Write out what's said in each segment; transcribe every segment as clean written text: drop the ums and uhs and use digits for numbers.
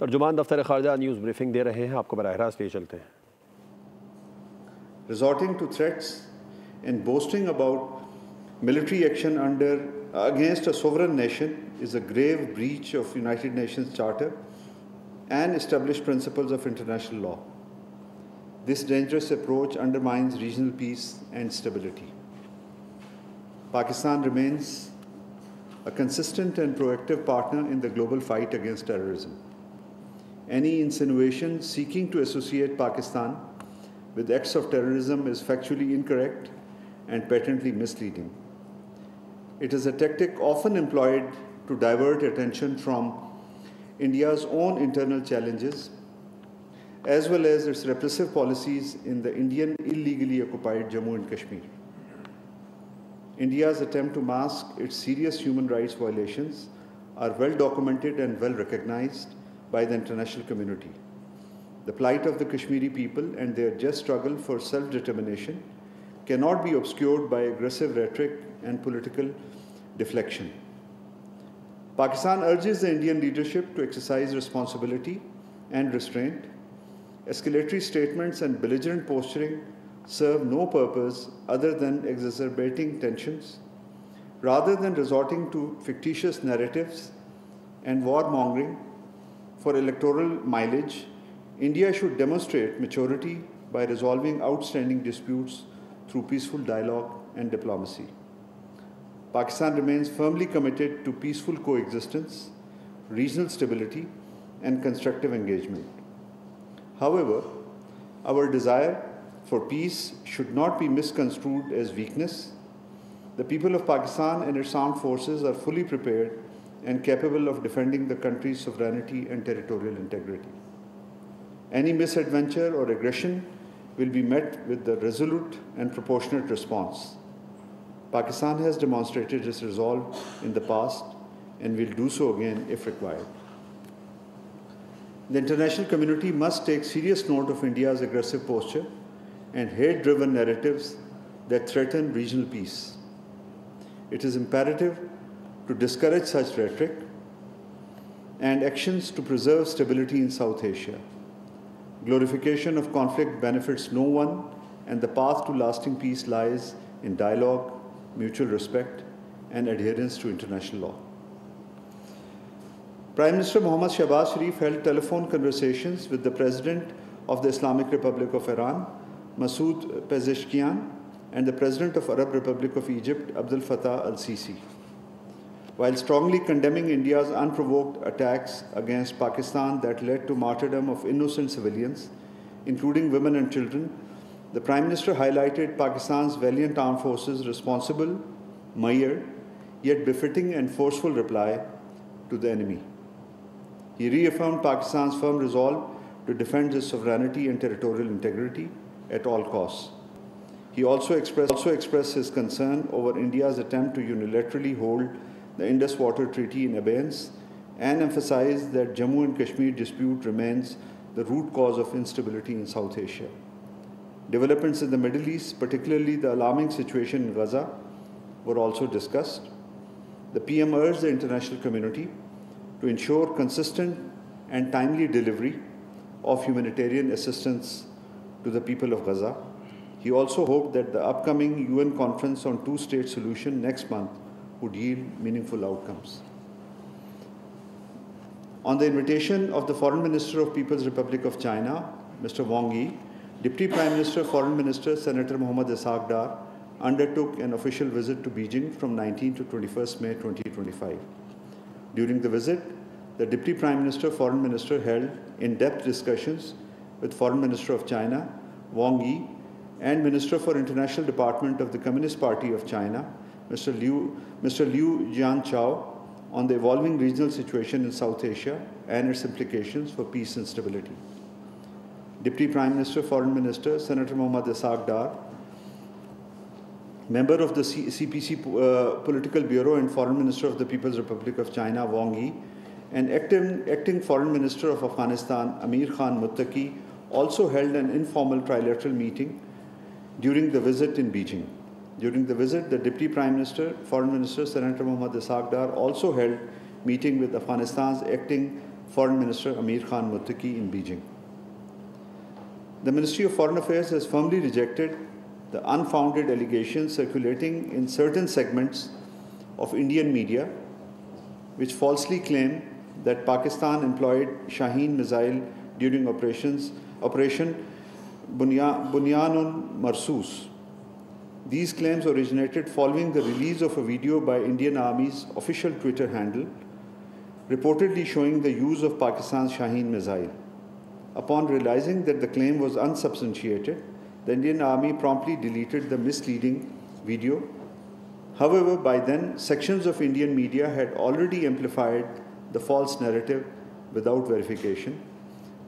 तर्जुमान दफ्तर ख़ारजा news briefing दे रहे हैं, आपको बराह रास्त ले चलते हैं। Resorting to threats and boasting about military action against a sovereign nation is a grave breach of United Nations Charter and established principles of international law. This dangerous approach undermines regional peace and stability. Pakistan remains a consistent and proactive partner in the global fight against terrorism. Any insinuation seeking to associate Pakistan with acts of terrorism is factually incorrect and patently misleading. It is a tactic often employed to divert attention from India's own internal challenges, as well as its repressive policies in the Indian illegally occupied Jammu and Kashmir. India's attempt to mask its serious human rights violations are well documented and well recognized by the international community. The plight of the Kashmiri people and their just struggle for self-determination cannot be obscured by aggressive rhetoric and political deflection. Pakistan urges the Indian leadership to exercise responsibility and restraint. Escalatory statements and belligerent posturing serve no purpose other than exacerbating tensions. Rather than resorting to fictitious narratives and warmongering for electoral mileage, India should demonstrate maturity by resolving outstanding disputes through peaceful dialogue and diplomacy. Pakistan remains firmly committed to peaceful coexistence, regional stability, and constructive engagement. However, our desire for peace should not be misconstrued as weakness. The people of Pakistan and its armed forces are fully prepared and capable of defending the country's sovereignty and territorial integrity. Any misadventure or aggression will be met with the resolute and proportionate response. Pakistan has demonstrated its resolve in the past and will do so again if required. The international community must take serious note of India's aggressive posture and hate-driven narratives that threaten regional peace. It is imperative to discourage such rhetoric and actions to preserve stability in South Asia. Glorification of conflict benefits no one, and the path to lasting peace lies in dialogue, mutual respect, and adherence to international law. Prime Minister Mohammad Shahbaz Sharif held telephone conversations with the President of the Islamic Republic of Iran, Masoud Pezeshkian, and the President of Arab Republic of Egypt, Abdel Fattah al-Sisi. While strongly condemning India's unprovoked attacks against Pakistan that led to martyrdom of innocent civilians, including women and children, the Prime Minister highlighted Pakistan's valiant armed forces' responsible, mature, yet befitting and forceful reply to the enemy. He reaffirmed Pakistan's firm resolve to defend its sovereignty and territorial integrity at all costs. He also expressed his concern over India's attempt to unilaterally hold the Indus Water Treaty in abeyance and emphasized that Jammu and Kashmir dispute remains the root cause of instability in South Asia. Developments in the Middle East, particularly the alarming situation in Gaza, were also discussed. The PM urged the international community to ensure consistent and timely delivery of humanitarian assistance to the people of Gaza. He also hoped that the upcoming UN conference on two-state solution next month would yield meaningful outcomes. On the invitation of the Foreign Minister of People's Republic of China, Mr. Wang Yi, Deputy Prime Minister, Foreign Minister, Senator Mohammad Ishaq Dar undertook an official visit to Beijing from 19 to 21st May 2025. During the visit, the Deputy Prime Minister, Foreign Minister held in-depth discussions with Foreign Minister of China, Wang Yi, and Minister for International Department of the Communist Party of China, Mr. Liu Jianchao, on the evolving regional situation in South Asia and its implications for peace and stability. Deputy Prime Minister, Foreign Minister, Senator Mohammad Ishaq Dar, member of the CPC Political Bureau and Foreign Minister of the People's Republic of China, Wang Yi, and acting Foreign Minister of Afghanistan, Amir Khan Muttaqi, also held an informal trilateral meeting during the visit in Beijing. During the visit, the Deputy Prime Minister, Foreign Minister, Senator Mohammad Ishaq Dar also held meeting with Afghanistan's acting Foreign Minister Amir Khan Muttaqi in Beijing. The Ministry of Foreign Affairs has firmly rejected the unfounded allegations circulating in certain segments of Indian media, which falsely claim that Pakistan employed Shaheen missile during Operation Bunyanun Marsus. These claims originated following the release of a video by Indian Army's official Twitter handle, reportedly showing the use of Pakistan's Shaheen missile. Upon realizing that the claim was unsubstantiated, the Indian Army promptly deleted the misleading video. However, by then, sections of Indian media had already amplified the false narrative without verification.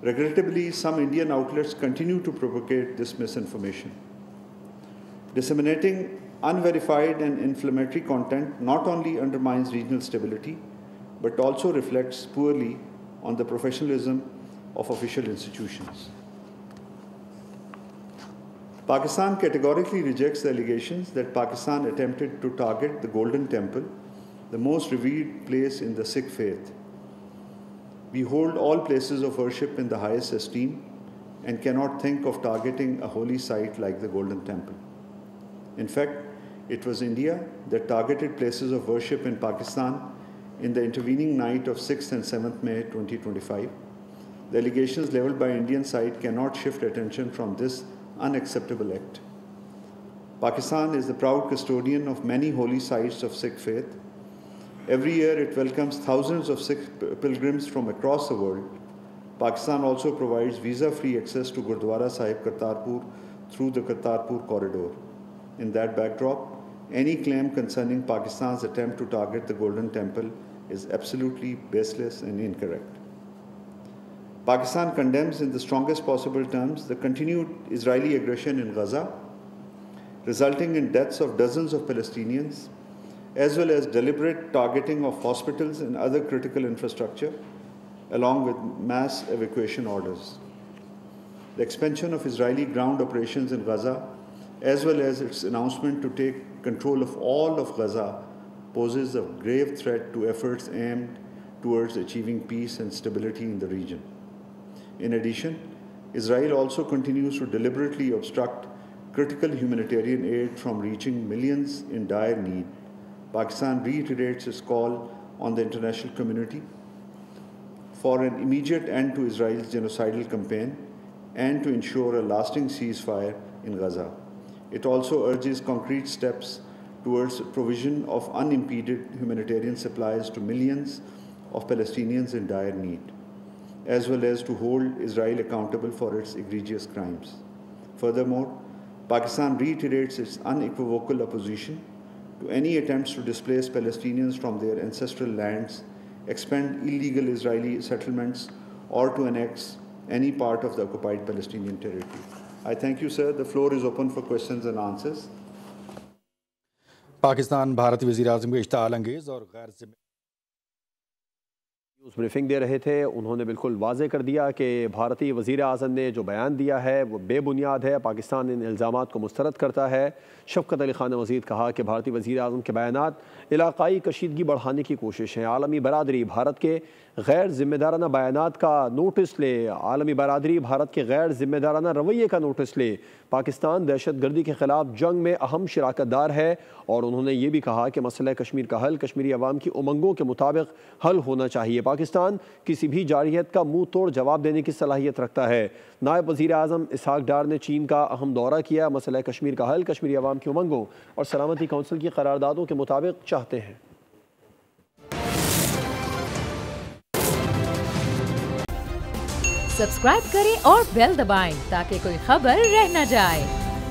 Regrettably, some Indian outlets continue to propagate this misinformation. Disseminating unverified and inflammatory content not only undermines regional stability, but also reflects poorly on the professionalism of official institutions. Pakistan categorically rejects the allegations that Pakistan attempted to target the Golden Temple, the most revered place in the Sikh faith. We hold all places of worship in the highest esteem and cannot think of targeting a holy site like the Golden Temple. In fact, it was India that targeted places of worship in Pakistan in the intervening night of 6th and 7th May 2025. The allegations leveled by Indian side cannot shift attention from this unacceptable act. Pakistan is the proud custodian of many holy sites of Sikh faith. Every year it welcomes thousands of Sikh pilgrims from across the world. Pakistan also provides visa-free access to Gurdwara Sahib Kartarpur through the Kartarpur corridor. In that backdrop, any claim concerning Pakistan's attempt to target the Golden Temple is absolutely baseless and incorrect. Pakistan condemns in the strongest possible terms the continued Israeli aggression in Gaza, resulting in deaths of dozens of Palestinians, as well as deliberate targeting of hospitals and other critical infrastructure, along with mass evacuation orders. The expansion of Israeli ground operations in Gaza, as well as its announcement to take control of all of Gaza, poses a grave threat to efforts aimed towards achieving peace and stability in the region. In addition, Israel also continues to deliberately obstruct critical humanitarian aid from reaching millions in dire need. Pakistan reiterates its call on the international community for an immediate end to Israel's genocidal campaign and to ensure a lasting ceasefire in Gaza. It also urges concrete steps towards provision of unimpeded humanitarian supplies to millions of Palestinians in dire need, as well as to hold Israel accountable for its egregious crimes. Furthermore, Pakistan reiterates its unequivocal opposition to any attempts to displace Palestinians from their ancestral lands, expand illegal Israeli settlements, or to annex any part of the occupied Palestinian territory. I thank you, sir. The floor is open for questions and answers. Pakistan भारतीय वज़ीर-ए-आज़म के इश्तिहाल अंगेज़ और गैर ज़िम्मेदार news briefing दे रहे थे। उन्होंने बिल्कुल वाज़े कर दिया कि भारतीय वज़ीर-ए-आज़म ने जो बयान दिया है वो बेबुनियाद है। पाकिस्तान इन इल्ज़ामात को मुस्तरद करता है। शफ़क़त अली खान ने मज़ीद कहा कि भारतीय वज़ीर-ए-आज़म के बयानात इलाक़ाई कशीदगी बढ़ाने की कोशिश है। आलमी बरादरी भारत के गैर ज़िम्मेदाराना बयानात का नोटिस ले। आलमी बरादरी भारत के गैर ज़िम्मेदाराना रवैये का नोटिस ले। पाकिस्तान दहशत गर्दी के ख़िलाफ़ जंग में अहम शराकतदार है। और उन्होंने ये भी कहा कि मसला कश्मीर का हल कश्मीरी अवाम की उमंगों के मुताबिक हल होना चाहिए। पाकिस्तान किसी भी जारहियत का मुँह तोड़ जवाब देने की सलाहियत रखता है। नायब वज़ीर-ए-आज़म इसहाक़ डार ने चीन का अहम दौरा किया। मसला कश्मीर का हल कश्मीरी अवाम की उमंगों और सलामती कौंसिल की करारदादों के मुताबिक चाहते हैं। सब्सक्राइब करें और बेल दबाएं ताकि कोई खबर रह न जाए।